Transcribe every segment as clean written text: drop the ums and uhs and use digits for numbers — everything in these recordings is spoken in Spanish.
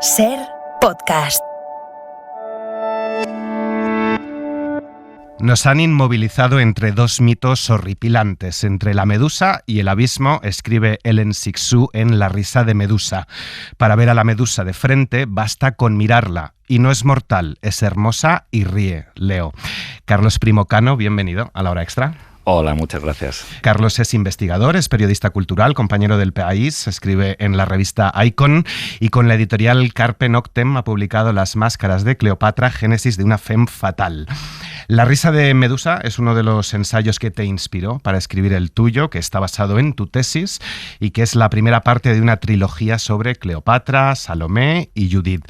Ser podcast. Nos han inmovilizado entre dos mitos horripilantes, entre la medusa y el abismo, escribe Hélène Cixous en La risa de Medusa. Para ver a la medusa de frente basta con mirarla, y no es mortal, es hermosa y ríe. Leo. Carlos Primo Cano, bienvenido a La Hora Extra. Hola, muchas gracias. Carlos es investigador, es periodista cultural, compañero del País, escribe en la revista Icon y con la editorial Carpe Noctem ha publicado Las máscaras de Cleopatra, génesis de una femme fatal. La risa de Medusa es uno de los ensayos que te inspiró para escribir el tuyo, que está basado en tu tesis y que es la primera parte de una trilogía sobre Cleopatra, Salomé y Judith.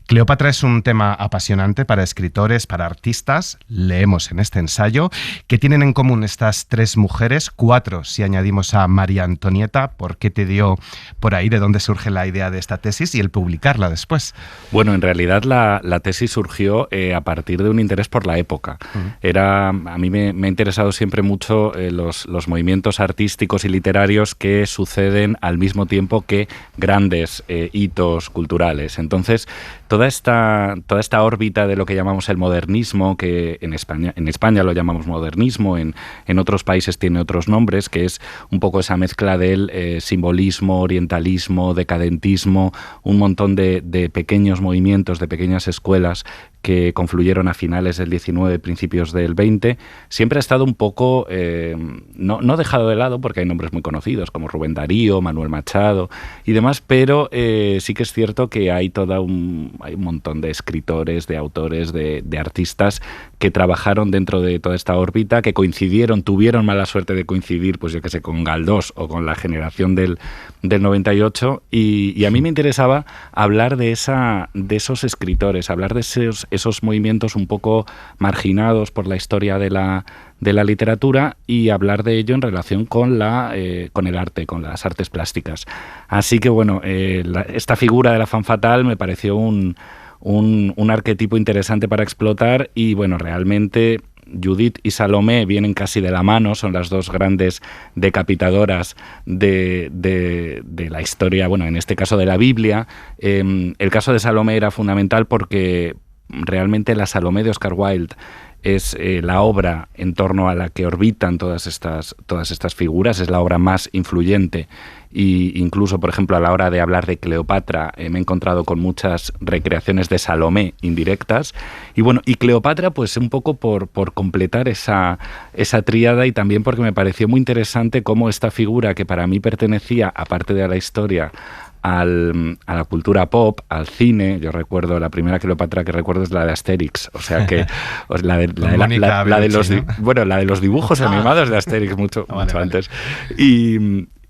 Cleopatra es un tema apasionante para escritores, para artistas, leemos en este ensayo, que tienen en común estas tres mujeres, cuatro si añadimos a María Antonieta. ¿Por qué te dio por ahí? ¿De dónde surge la idea de esta tesis y el publicarla después? Bueno, en realidad la tesis surgió a partir de un interés por la época. A mí me ha interesado siempre mucho los movimientos artísticos y literarios que suceden al mismo tiempo que grandes hitos culturales. Entonces, toda esta órbita de lo que llamamos el modernismo, que en España lo llamamos modernismo, en otros países tiene otros nombres, que es un poco esa mezcla del simbolismo, orientalismo, decadentismo, un montón de pequeños movimientos, de pequeñas escuelas que confluyeron a finales del 19, principios del 20, siempre ha estado un poco, no dejado de lado, porque hay nombres muy conocidos como Rubén Darío, Manuel Machado y demás, pero sí que es cierto que hay un montón de escritores, de autores, de artistas que trabajaron dentro de toda esta órbita, que tuvieron mala suerte de coincidir, pues yo que sé, con Galdós o con la generación del 98, y a mí me interesaba hablar de esos escritores, hablar de esos movimientos un poco marginados por la historia de la literatura y hablar de ello en relación con el arte, con las artes plásticas. Así que bueno, esta figura de la femme fatale me pareció un arquetipo interesante para explotar y bueno, realmente Judith y Salomé vienen casi de la mano, son las dos grandes decapitadoras de la historia, bueno, en este caso de la Biblia. El caso de Salomé era fundamental porque realmente la Salomé de Oscar Wilde es la obra en torno a la que orbitan todas estas figuras, es la obra más influyente. Y incluso, por ejemplo, a la hora de hablar de Cleopatra, me he encontrado con muchas recreaciones de Salomé indirectas. Y bueno, y Cleopatra, pues un poco por completar esa tríada y también porque me pareció muy interesante cómo esta figura que para mí pertenecía, aparte de a la historia, a la cultura pop, al cine. Yo recuerdo, la primera Cleopatra que recuerdo es la de Asterix, o sea que la de los dibujos animados de Asterix mucho antes.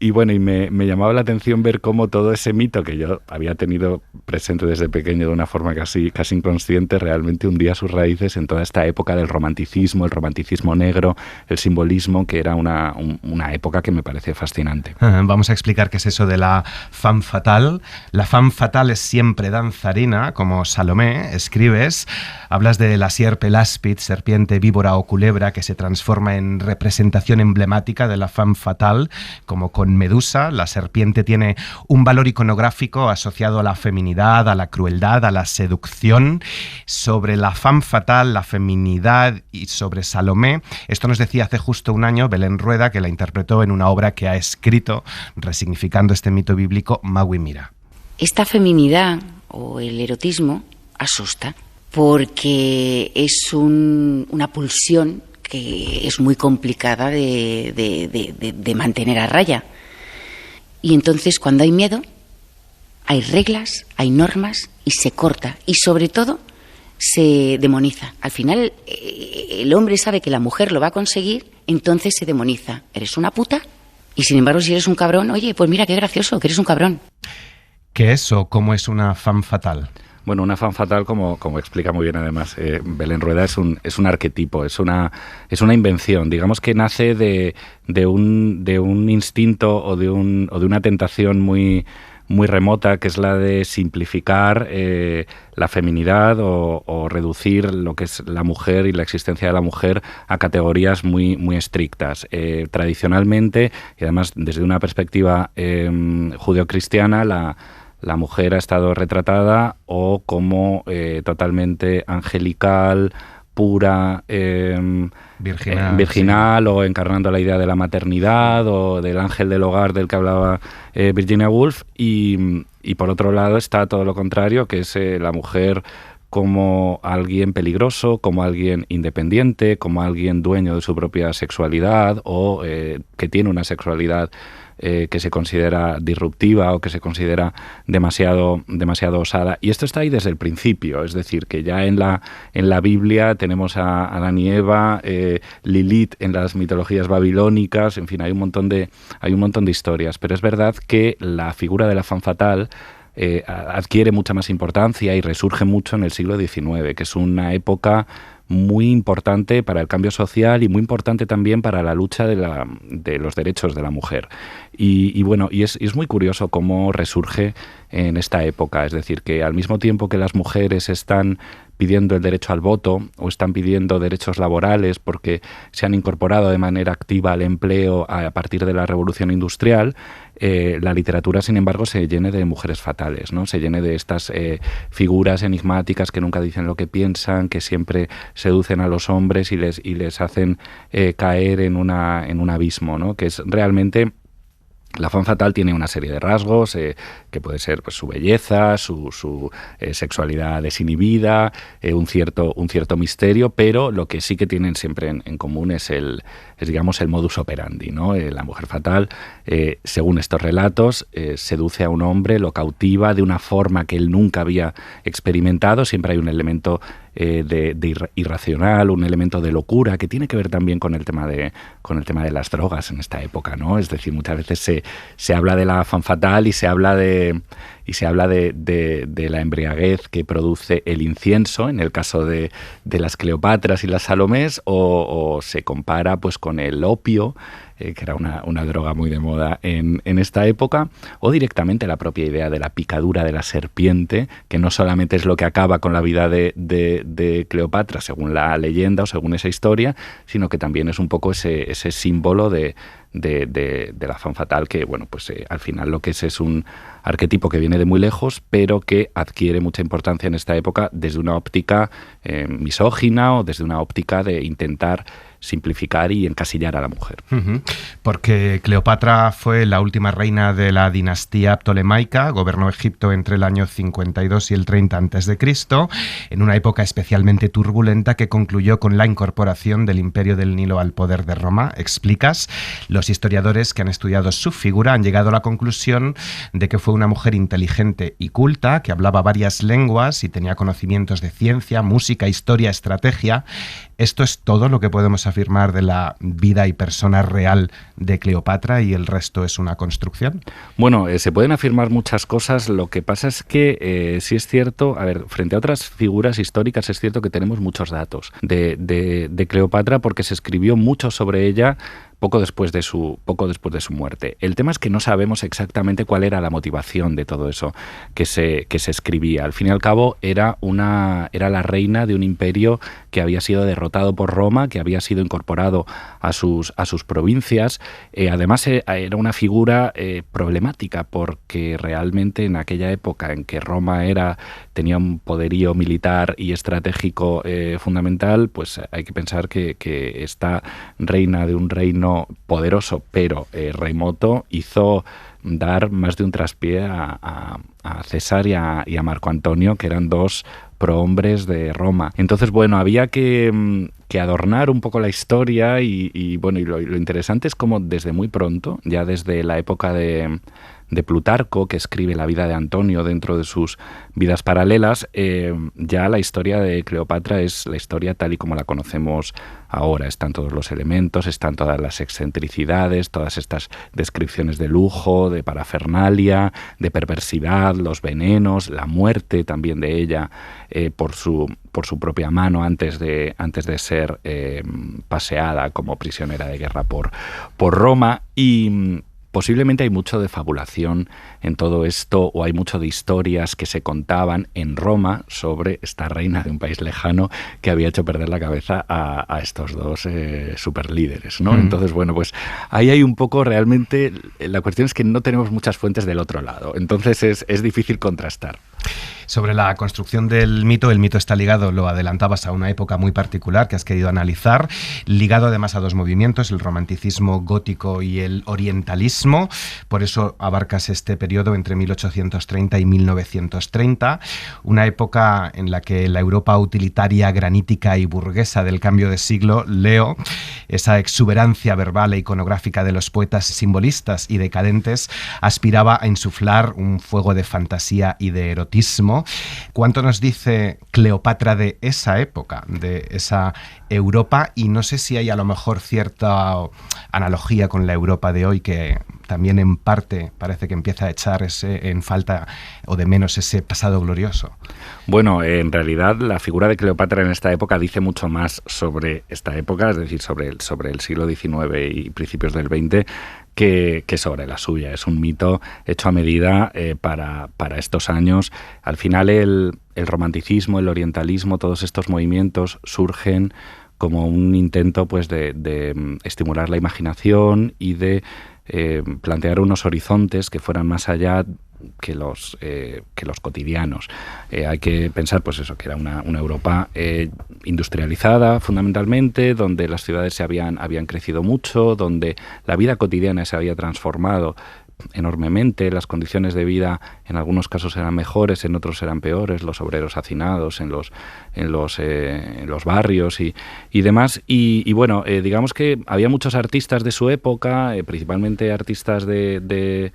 Y bueno, y me llamaba la atención ver cómo todo ese mito que yo había tenido presente desde pequeño de una forma casi inconsciente, realmente hundía sus raíces en toda esta época del romanticismo, el romanticismo negro, el simbolismo, que era una época que me parecía fascinante. Vamos a explicar qué es eso de la femme fatale. La femme fatale es siempre danzarina, como Salomé, escribes. Hablas de la sierpe láspid, serpiente, víbora o culebra, que se transforma en representación emblemática de la femme fatale, como con Medusa. La serpiente tiene un valor iconográfico asociado a la feminidad, a la crueldad, a la seducción. Sobre la femme fatale, la feminidad y sobre Salomé, esto nos decía hace justo un año Belén Rueda, que la interpretó en una obra que ha escrito resignificando este mito bíblico, Magui Mira. Esta feminidad o el erotismo asusta porque es una pulsión que es muy complicada de mantener a raya. Y entonces, cuando hay miedo, hay reglas, hay normas y se corta. Y sobre todo, se demoniza. Al final, el hombre sabe que la mujer lo va a conseguir, entonces se demoniza. ¿Eres una puta? Y sin embargo, si eres un cabrón, oye, pues mira qué gracioso, que eres un cabrón. ¿Qué es o cómo es una femme fatale? Bueno, una femme fatale, como explica muy bien además Belén Rueda, es un arquetipo, es una invención. Digamos que nace de un instinto o de una tentación muy remota, que es la de simplificar la feminidad o reducir lo que es la mujer y la existencia de la mujer a categorías muy estrictas. Tradicionalmente, y además desde una perspectiva judeocristiana, la mujer ha estado retratada o como totalmente angelical, pura, virginal, sí, o encarnando la idea de la maternidad o del ángel del hogar del que hablaba Virginia Woolf, y por otro lado está todo lo contrario, que es la mujer como alguien peligroso, como alguien independiente, como alguien dueño de su propia sexualidad o que tiene una sexualidad que se considera disruptiva o que se considera demasiado osada. Y esto está ahí desde el principio, es decir, que ya en la Biblia tenemos a Adán y Eva, Lilith en las mitologías babilónicas, en fin, hay un montón de historias, pero es verdad que la figura de la femme fatale adquiere mucha más importancia y resurge mucho en el siglo XIX, que es una época muy importante para el cambio social y muy importante también para la lucha de los derechos de la mujer. Y es muy curioso cómo resurge en esta época, es decir, que al mismo tiempo que las mujeres están pidiendo el derecho al voto o están pidiendo derechos laborales porque se han incorporado de manera activa al empleo a partir de la Revolución Industrial, la literatura, sin embargo, se llene de mujeres fatales, ¿no? Se llene de estas figuras enigmáticas que nunca dicen lo que piensan, que siempre seducen a los hombres y les hacen caer en un abismo, ¿no? Que es realmente... La femme fatale tiene una serie de rasgos, que puede ser pues, su belleza, su sexualidad desinhibida, un cierto misterio, pero lo que sí que tienen siempre en común es digamos, el modus operandi, ¿no? La mujer fatale, según estos relatos, seduce a un hombre, lo cautiva de una forma que él nunca había experimentado. Siempre hay un elemento irracional, un elemento de locura que tiene que ver también con el tema de las drogas en esta época, ¿no? Es decir, muchas veces se habla de la femme fatale y se habla de la embriaguez que produce el incienso, en el caso de las Cleopatras y las Salomés, o se compara pues con el opio, que era una droga muy de moda en esta época, o directamente la propia idea de la picadura de la serpiente, que no solamente es lo que acaba con la vida de Cleopatra, según la leyenda o según esa historia, sino que también es un poco ese símbolo de la femme fatale, que bueno, pues al final lo que es un arquetipo que viene de muy lejos, pero que adquiere mucha importancia en esta época desde una óptica misógina o desde una óptica de intentar simplificar y encasillar a la mujer. Porque Cleopatra fue la última reina de la dinastía ptolemaica, gobernó Egipto entre el año 52 y el 30 a.C., en una época especialmente turbulenta que concluyó con la incorporación del Imperio del Nilo al poder de Roma. Explicas, los historiadores que han estudiado su figura han llegado a la conclusión de que fue una mujer inteligente y culta, que hablaba varias lenguas y tenía conocimientos de ciencia, música, historia, estrategia. ¿Esto es todo lo que podemos afirmar de la vida y persona real de Cleopatra y el resto es una construcción? Bueno, se pueden afirmar muchas cosas. Lo que pasa es que sí es cierto, a ver, frente a otras figuras históricas es cierto que tenemos muchos datos de Cleopatra porque se escribió mucho sobre ella poco después de su muerte. El tema es que no sabemos exactamente cuál era la motivación de todo eso que se escribía. Al fin y al cabo era la reina de un imperio que había sido derrotado por Roma, que había sido incorporado a sus provincias. Además era una figura problemática porque realmente en aquella época en que Roma tenía un poderío militar y estratégico fundamental, pues hay que pensar que esta reina de un reino poderoso pero remoto hizo dar más de un traspié a César y a Marco Antonio, que eran dos prohombres de Roma. Entonces, bueno, había que adornar un poco la historia y lo interesante es como desde muy pronto, ya desde la época de Plutarco, que escribe la vida de Antonio dentro de sus vidas paralelas, ya la historia de Cleopatra es la historia tal y como la conocemos ahora. Están todos los elementos, están todas las excentricidades, todas estas descripciones de lujo, de parafernalia, de perversidad, los venenos, la muerte también de ella por su propia mano antes de ser paseada como prisionera de guerra por Roma. Posiblemente hay mucho de fabulación en todo esto, o hay mucho de historias que se contaban en Roma sobre esta reina de un país lejano que había hecho perder la cabeza a estos dos superlíderes, ¿no? Entonces, bueno, pues ahí hay un poco realmente, la cuestión es que no tenemos muchas fuentes del otro lado, entonces es difícil contrastar. Sobre la construcción del mito, el mito está ligado, lo adelantabas, a una época muy particular que has querido analizar, ligado además a dos movimientos, el romanticismo gótico y el orientalismo. Por eso abarcas este periodo entre 1830 y 1930, una época en la que la Europa utilitaria, granítica y burguesa del cambio de siglo, leo, esa exuberancia verbal e iconográfica de los poetas simbolistas y decadentes, aspiraba a insuflar un fuego de fantasía y de erotismo. ¿Cuánto nos dice Cleopatra de esa época, de esa Europa? Y no sé si hay a lo mejor cierta analogía con la Europa de hoy, que también en parte parece que empieza a echar en falta o de menos ese pasado glorioso. Bueno, en realidad la figura de Cleopatra en esta época dice mucho más sobre esta época, es decir, sobre el siglo XIX y principios del XX, que sobre la suya. Es un mito hecho a medida para estos años. Al final el romanticismo, el orientalismo, todos estos movimientos surgen como un intento, pues, de estimular la imaginación y de plantear unos horizontes que fueran más allá que los cotidianos. Hay que pensar, pues eso, que era una Europa industrializada fundamentalmente, donde las ciudades habían crecido mucho, donde la vida cotidiana se había transformado enormemente, las condiciones de vida en algunos casos eran mejores, en otros eran peores, los obreros hacinados en los barrios y demás, y bueno, digamos que había muchos artistas de su época, principalmente artistas de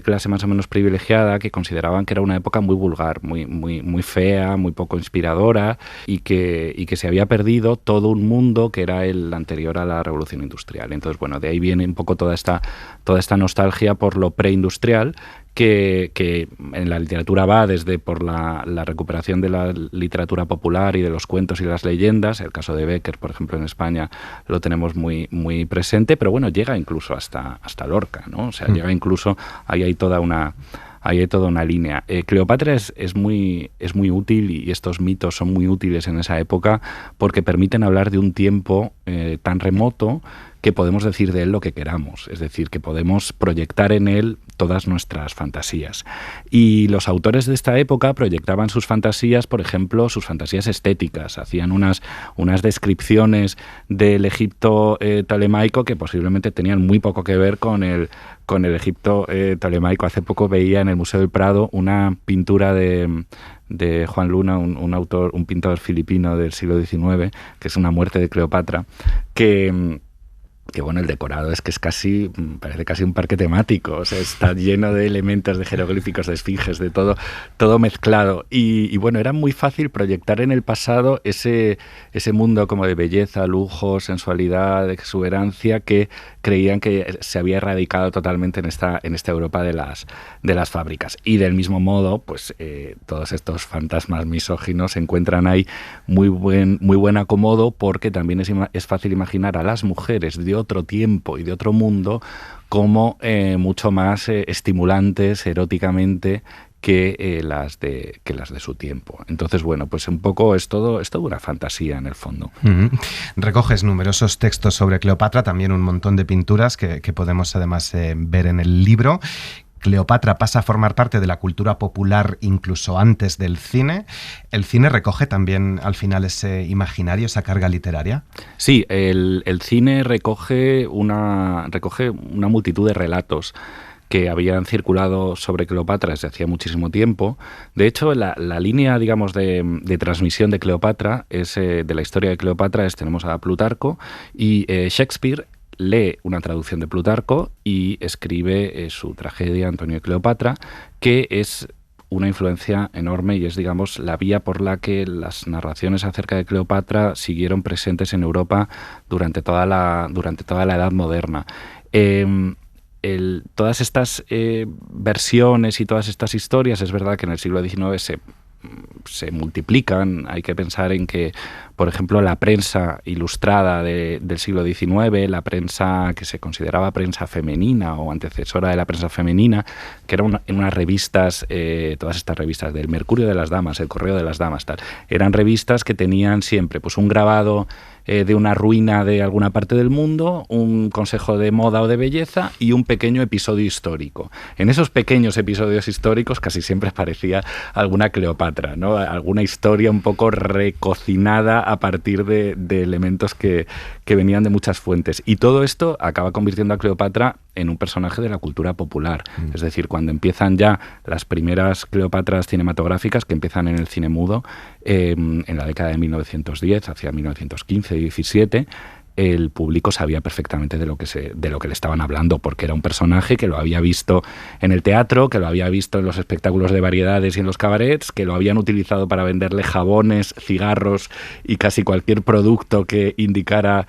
clase más o menos privilegiada, que consideraban que era una época muy vulgar, muy fea, muy poco inspiradora, y que se había perdido todo un mundo que era el anterior a la Revolución Industrial. Entonces, bueno, de ahí viene un poco toda esta nostalgia por lo preindustrial, que en la literatura va desde por la recuperación de la literatura popular y de los cuentos y las leyendas. El caso de Bécquer, por ejemplo, en España lo tenemos muy presente, pero bueno, llega incluso hasta Lorca, ¿no? O sea, llega incluso, ahí hay toda una línea. Cleopatra es muy útil, y estos mitos son muy útiles en esa época porque permiten hablar de un tiempo tan remoto que podemos decir de él lo que queramos, es decir, que podemos proyectar en él todas nuestras fantasías. Y los autores de esta época proyectaban sus fantasías, por ejemplo, sus fantasías estéticas, hacían unas descripciones del Egipto tolemaico que posiblemente tenían muy poco que ver con el Egipto tolemaico. Hace poco veía en el Museo del Prado una pintura de Juan Luna, un pintor filipino del siglo XIX, que es una muerte de Cleopatra, que bueno, el decorado es que parece casi un parque temático, o sea, está lleno de elementos, de jeroglíficos, de esfinges, de todo mezclado, y bueno, era muy fácil proyectar en el pasado ese mundo como de belleza, lujo, sensualidad, exuberancia, que creían que se había erradicado totalmente en esta Europa de las fábricas. Y del mismo modo, pues todos estos fantasmas misóginos se encuentran ahí muy buen acomodo, porque también es fácil imaginar a las mujeres de otro tiempo y de otro mundo como mucho más estimulantes eróticamente que las de su tiempo. Entonces, bueno, pues un poco es todo una fantasía en el fondo. Recoges numerosos textos sobre Cleopatra, también un montón de pinturas que podemos además ver en el libro. Cleopatra pasa a formar parte de la cultura popular incluso antes del cine. ¿El cine recoge también al final ese imaginario, esa carga literaria? Sí, el cine recoge una multitud de relatos que habían circulado sobre Cleopatra desde hacía muchísimo tiempo. De hecho, la línea, digamos, de transmisión de Cleopatra, de la historia de Cleopatra, tenemos a Plutarco, y Shakespeare lee una traducción de Plutarco y escribe su tragedia Antonio y Cleopatra, que es una influencia enorme y es, digamos, la vía por la que las narraciones acerca de Cleopatra siguieron presentes en Europa durante toda la Edad Moderna. Todas estas versiones y todas estas historias, es verdad que en el siglo XIX se multiplican. Hay que pensar en que, por ejemplo, la prensa ilustrada del siglo XIX, la prensa que se consideraba prensa femenina o antecesora de la prensa femenina, que era en unas revistas, todas estas revistas del Mercurio de las Damas, el Correo de las Damas, tal, eran revistas que tenían siempre pues un grabado de una ruina de alguna parte del mundo, un consejo de moda o de belleza y un pequeño episodio histórico. En esos pequeños episodios históricos casi siempre aparecía alguna Cleopatra, ¿no? Alguna historia un poco recocinada a partir de elementos que venían de muchas fuentes. Y todo esto acaba convirtiendo a Cleopatra en un personaje de la cultura popular. Es decir, cuando empiezan ya las primeras Cleopatras cinematográficas, que empiezan en el cine mudo, en la década de 1910, hacia 1915 y 17, el público sabía perfectamente de lo que le estaban hablando, porque era un personaje que lo había visto en el teatro, que lo había visto en los espectáculos de variedades y en los cabarets, que lo habían utilizado para venderle jabones, cigarros y casi cualquier producto que indicara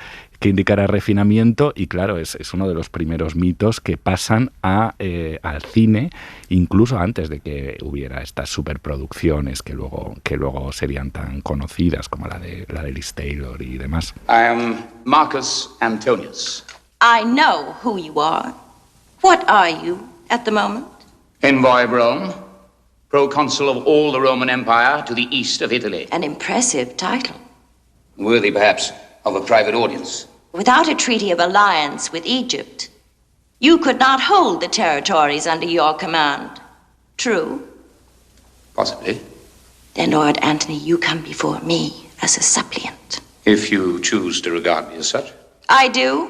refinamiento, y claro, es uno de los primeros mitos que pasan al cine, incluso antes de que hubiera estas superproducciones que luego serían tan conocidas como la de Liz Taylor y demás. I am Marcus Antonius. I know who you are. What are you at the moment? Envoy of Rome, proconsul of all the Roman Empire to the east of Italy. An impressive title. Worthy, perhaps, of a private audience. Without a treaty of alliance with Egypt, you could not hold the territories under your command. True? Possibly. Then, Lord Antony, you come before me as a suppliant. If you choose to regard me as such. I do.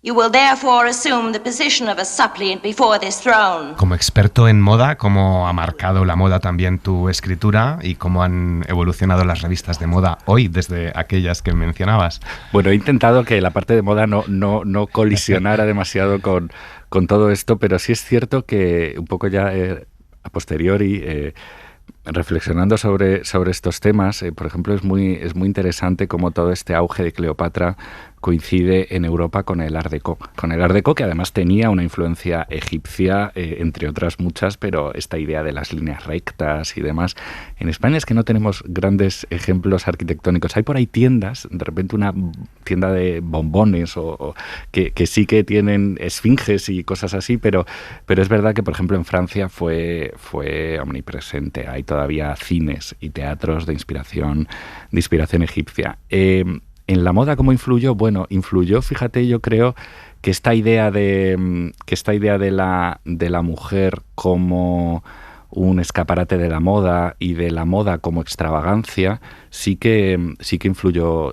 You will therefore assume the position of a suppliant before this throne. Como experto en moda, ¿cómo ha marcado la moda también tu escritura y cómo han evolucionado las revistas de moda hoy desde aquellas que mencionabas? Bueno, he intentado que la parte de moda no colisionara demasiado con todo esto, pero sí es cierto que un poco ya a posteriori, reflexionando sobre estos temas, por ejemplo, es muy interesante cómo todo este auge de Cleopatra coincide en Europa con el Art Deco. Con el Art Deco, que además tenía una influencia egipcia, entre otras muchas, pero esta idea de las líneas rectas y demás. En España es que no tenemos grandes ejemplos arquitectónicos. Hay por ahí tiendas, de repente una tienda de bombones o que sí que tienen esfinges y cosas así, pero es verdad que, por ejemplo, en Francia fue omnipresente. Hay todavía cines y teatros de inspiración egipcia. En la moda, ¿cómo influyó? Bueno, influyó, fíjate, yo creo que esta idea de la mujer como un escaparate de la moda y de la moda como extravagancia sí que influyó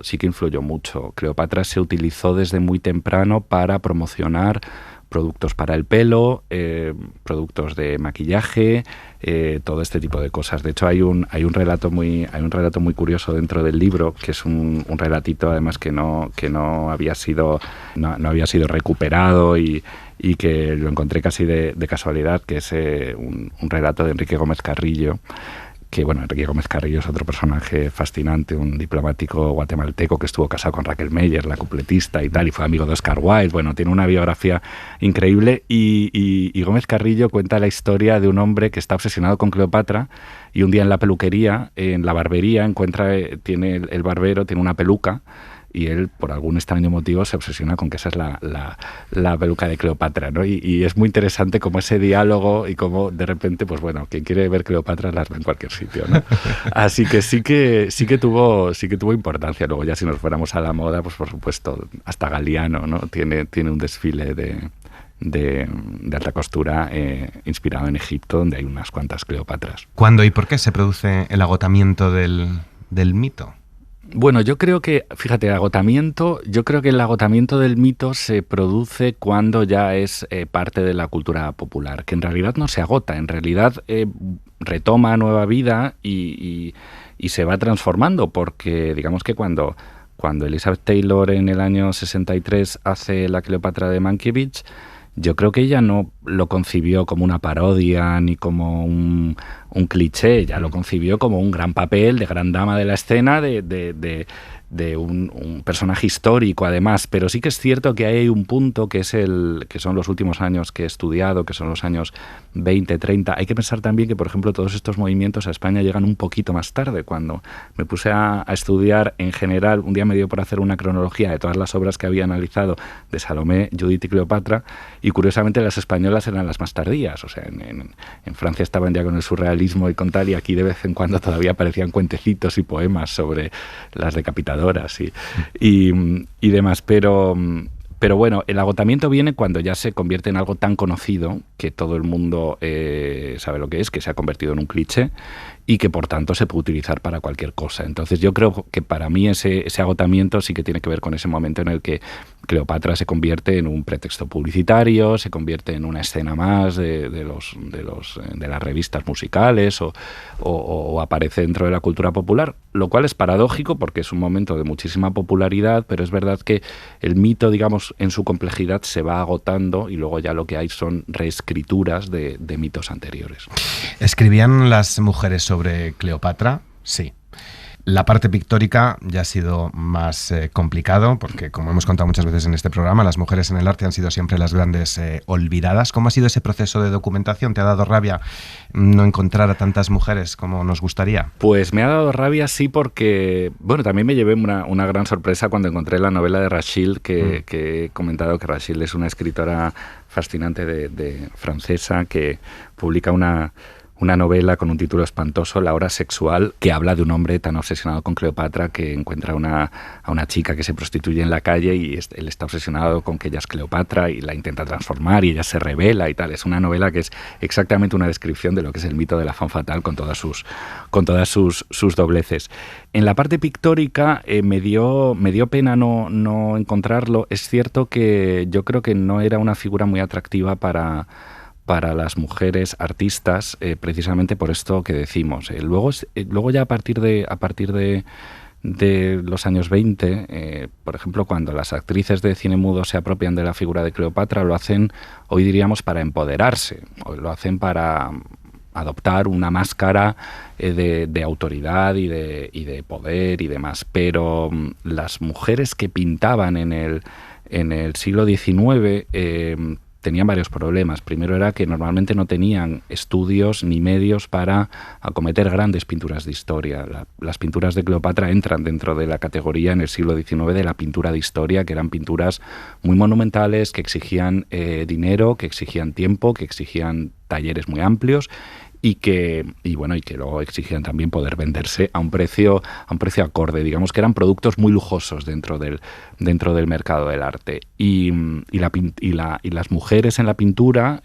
mucho. Cleopatra se utilizó desde muy temprano para promocionar productos para el pelo, productos de maquillaje, todo este tipo de cosas. De hecho, hay un relato muy curioso dentro del libro, que es un relatito además que no había sido recuperado y que lo encontré casi de casualidad, que es un relato de Enrique Gómez Carrillo, que bueno, Enrique Gómez Carrillo es otro personaje fascinante, un diplomático guatemalteco que estuvo casado con Raquel Meyer, la cupletista y tal, y fue amigo de Oscar Wilde. Bueno, tiene una biografía increíble y Gómez Carrillo cuenta la historia de un hombre que está obsesionado con Cleopatra y un día en la peluquería, en la barbería, tiene el barbero tiene una peluca y él, por algún extraño motivo, se obsesiona con que esa es la peluca de Cleopatra, ¿no? Y es muy interesante como ese diálogo y como de repente, pues bueno, quien quiere ver Cleopatra las ve en cualquier sitio, ¿no? Así que sí que tuvo importancia. Luego ya si nos fuéramos a la moda, pues por supuesto, hasta Galiano, ¿no? Tiene un desfile de alta costura inspirado en Egipto, donde hay unas cuantas Cleopatras. ¿Cuándo y por qué se produce el agotamiento del mito? Bueno, yo creo que, fíjate, yo creo que el agotamiento del mito se produce cuando ya es parte de la cultura popular, que en realidad no se agota, en realidad retoma nueva vida y se va transformando, porque digamos que cuando Elizabeth Taylor en el año 63 hace la Cleopatra de Mankiewicz, yo creo que ella no lo concibió como una parodia ni como un cliché, ella lo concibió como un gran papel de gran dama de la escena, de un personaje histórico además, pero sí que es cierto que hay un punto que son los últimos años que he estudiado, que son los años 20, 30. Hay que pensar también que, por ejemplo, todos estos movimientos a España llegan un poquito más tarde. Cuando me puse a estudiar en general, un día me dio por hacer una cronología de todas las obras que había analizado de Salomé, Judith y Cleopatra, y curiosamente las españolas eran las más tardías. O sea, en Francia estaban ya con el surrealismo y con tal, y aquí de vez en cuando todavía aparecían cuentecitos y poemas sobre las decapitadoras y demás, pero bueno, el agotamiento viene cuando ya se convierte en algo tan conocido que todo el mundo sabe lo que es, que se ha convertido en un cliché y que por tanto se puede utilizar para cualquier cosa. Entonces yo creo que para mí ese agotamiento sí que tiene que ver con ese momento en el que Cleopatra se convierte en un pretexto publicitario, se convierte en una escena más de las revistas musicales o aparece dentro de la cultura popular, lo cual es paradójico porque es un momento de muchísima popularidad, pero es verdad que el mito, digamos, en su complejidad se va agotando y luego ya lo que hay son reescrituras de mitos anteriores. ¿Escribían las mujeres sobre Cleopatra? Sí. La parte pictórica ya ha sido más complicado, porque como hemos contado muchas veces en este programa, las mujeres en el arte han sido siempre las grandes olvidadas. ¿Cómo ha sido ese proceso de documentación? ¿Te ha dado rabia no encontrar a tantas mujeres como nos gustaría? Pues me ha dado rabia, sí, porque bueno, también me llevé una gran sorpresa cuando encontré la novela de Rachel, que he comentado que Rachel es una escritora fascinante de francesa que publica una novela con un título espantoso, La hora sexual, que habla de un hombre tan obsesionado con Cleopatra que encuentra a una chica que se prostituye en la calle y él está obsesionado con que ella es Cleopatra y la intenta transformar y ella se revela y tal. Es una novela que es exactamente una descripción de lo que es el mito de la femme fatale con todas sus dobleces. En la parte pictórica me dio pena no encontrarlo. Es cierto que yo creo que no era una figura muy atractiva para las mujeres artistas, precisamente por esto que decimos. Luego ya a partir de los años 20, por ejemplo, cuando las actrices de cine mudo se apropian de la figura de Cleopatra, lo hacen, hoy diríamos, para empoderarse, o lo hacen para adoptar una máscara de autoridad y de poder y demás. Pero las mujeres que pintaban en el siglo XIX tenían varios problemas. Primero era que normalmente no tenían estudios ni medios para acometer grandes pinturas de historia. Las pinturas de Cleopatra entran dentro de la categoría en el siglo XIX de la pintura de historia, que eran pinturas muy monumentales, que exigían dinero, que exigían tiempo, que exigían talleres muy amplios y que luego exigían también poder venderse a un precio acorde. Digamos que eran productos muy lujosos dentro del mercado del arte. Y las mujeres en la pintura,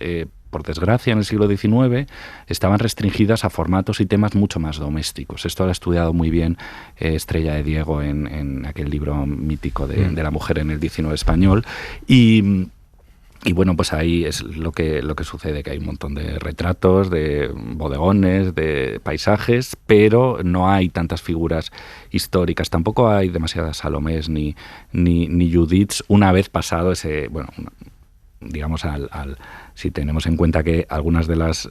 por desgracia, en el siglo XIX, estaban restringidas a formatos y temas mucho más domésticos. Esto lo ha estudiado muy bien Estrella de Diego en aquel libro mítico de la mujer en el XIX español. Y bueno, pues ahí es lo que sucede, que hay un montón de retratos, de bodegones, de paisajes, pero no hay tantas figuras históricas. Tampoco hay demasiadas Salomés ni Judiths una vez pasado ese, bueno, digamos, si tenemos en cuenta que algunas de las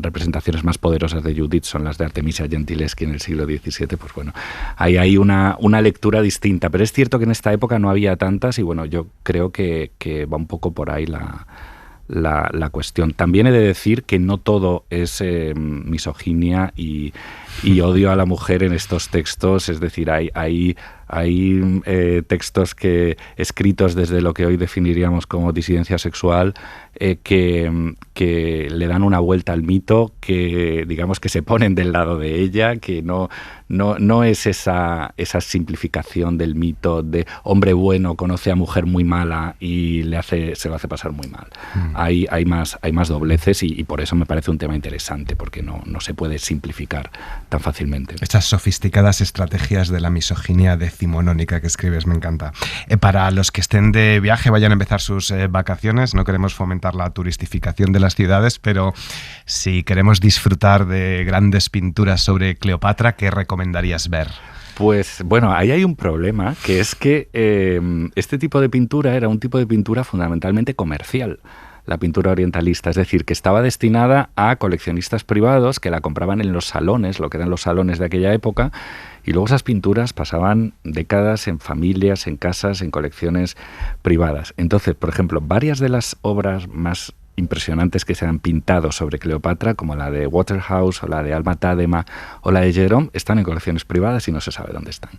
representaciones más poderosas de Judith son las de Artemisia Gentileschi en el siglo XVII, pues bueno, ahí hay una lectura distinta, pero es cierto que en esta época no había tantas y bueno, yo creo que va un poco por ahí la cuestión. También he de decir que no todo es misoginia y odio a la mujer en estos textos, es decir, hay textos escritos desde lo que hoy definiríamos como disidencia sexual que le dan una vuelta al mito, que digamos que se ponen del lado de ella, que no es esa simplificación del mito de hombre bueno conoce a mujer muy mala y se lo hace pasar muy mal. Hay más dobleces y por eso me parece un tema interesante, porque no se puede simplificar tan fácilmente. Estas sofisticadas estrategias de la misoginia decimonónica que escribes me encanta. Para los que estén de viaje, vayan a empezar sus vacaciones, no queremos fomentar la turistificación de las ciudades, pero si queremos disfrutar de grandes pinturas sobre Cleopatra, ¿qué recomendarías ver? Pues bueno, ahí hay un problema, que es que este tipo de pintura era un tipo de pintura fundamentalmente comercial. pintura orientalista, es decir, que estaba destinada a coleccionistas privados que la compraban en los salones, lo que eran los salones de aquella época, y luego esas pinturas pasaban décadas en familias, en casas, en colecciones privadas. Entonces, por ejemplo, varias de las obras más impresionantes que se han pintado sobre Cleopatra, como la de Waterhouse o la de Alma Tadema o la de Gérôme, están en colecciones privadas y no se sabe dónde están.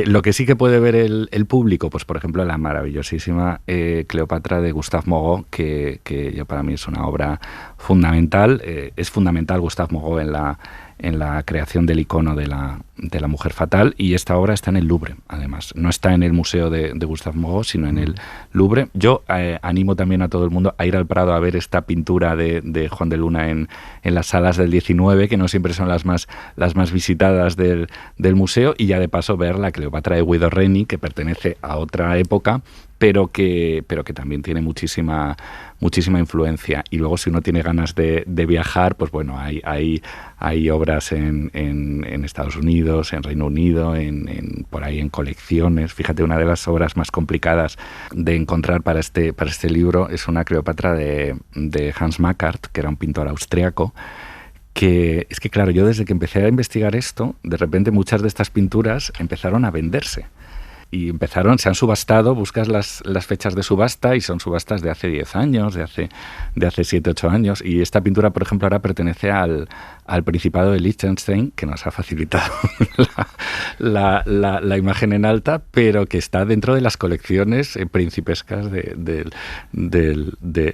Lo que sí que puede ver el público, pues por ejemplo la maravillosísima Cleopatra de Gustave Moreau, que yo, para mí es una obra fundamental. Es fundamental Gustave Moreau en la creación del icono de la mujer fatal, y esta obra está en el Louvre, además. No está en el museo de Gustave Moreau, sino en el Louvre. Yo animo también a todo el mundo a ir al Prado a ver esta pintura de Juan de Luna en las salas del 19, que no siempre son las más visitadas del museo, y ya de paso ver la Cleopatra de Guido Reni, que pertenece a otra época, pero que también tiene muchísima influencia. Y luego, si uno tiene ganas de viajar, pues bueno, hay obras en Estados Unidos, en Reino Unido, por ahí en colecciones. Fíjate, una de las obras más complicadas de encontrar para este libro es una Cleopatra de Hans Makart, que era un pintor austriaco, que es que, claro, yo desde que empecé a investigar esto, de repente muchas de estas pinturas empezaron a venderse. Y se han subastado, buscas las fechas de subasta y son subastas de hace 10 años, de hace 7, 8 años. Y esta pintura, por ejemplo, ahora pertenece al Principado de Liechtenstein, que nos ha facilitado la imagen en alta, pero que está dentro de las colecciones principescas de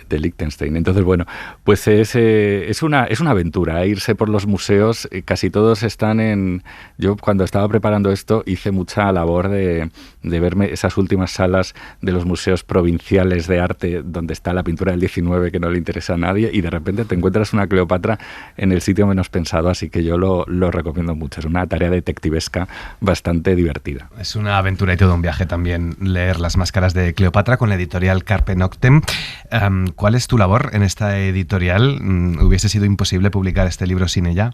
Liechtenstein. Entonces, bueno, pues es una aventura irse por los museos. Casi todos están Yo, cuando estaba preparando esto, hice mucha labor de verme esas últimas salas de los museos provinciales de arte donde está la pintura del 19 que no le interesa a nadie, y de repente te encuentras una Cleopatra en el sitio menos pensado, así que yo lo recomiendo mucho. Es una tarea detectivesca bastante divertida. Es una aventura y todo un viaje también leer Las máscaras de Cleopatra con la editorial Carpe Noctem. ¿Cuál es tu labor en esta editorial? ¿Hubiese sido imposible publicar este libro sin ella?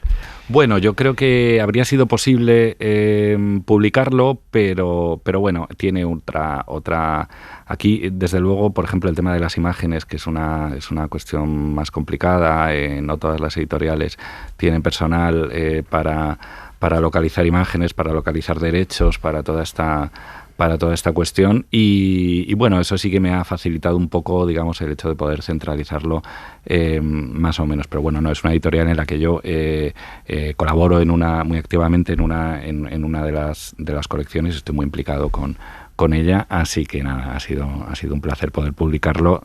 Bueno, yo creo que habría sido posible publicarlo, pero bueno, tiene otra. Aquí, desde luego, por ejemplo, el tema de las imágenes, que es una cuestión más complicada. No todas las editoriales tienen personal para localizar imágenes, para localizar derechos, para toda esta cuestión, y bueno, eso sí que me ha facilitado un poco, digamos, el hecho de poder centralizarlo más o menos. Pero bueno, no es una editorial en la que yo colaboro muy activamente en una de las colecciones. Estoy muy implicado con ella, así que nada, ha sido un placer poder publicarlo,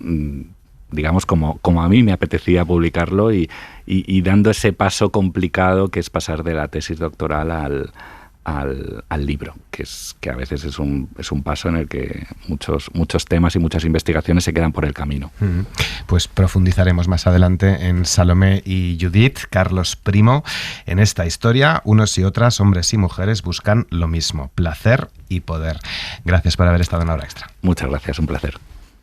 digamos, como a mí me apetecía publicarlo, y dando ese paso complicado que es pasar de la tesis doctoral al libro, que a veces es un paso en el que muchos temas y muchas investigaciones se quedan por el camino. Pues profundizaremos más adelante en Salomé y Judith, Carlos Primo. En esta historia, unos y otras, hombres y mujeres, buscan lo mismo: placer y poder. Gracias por haber estado en Hora Extra. Muchas gracias, un placer.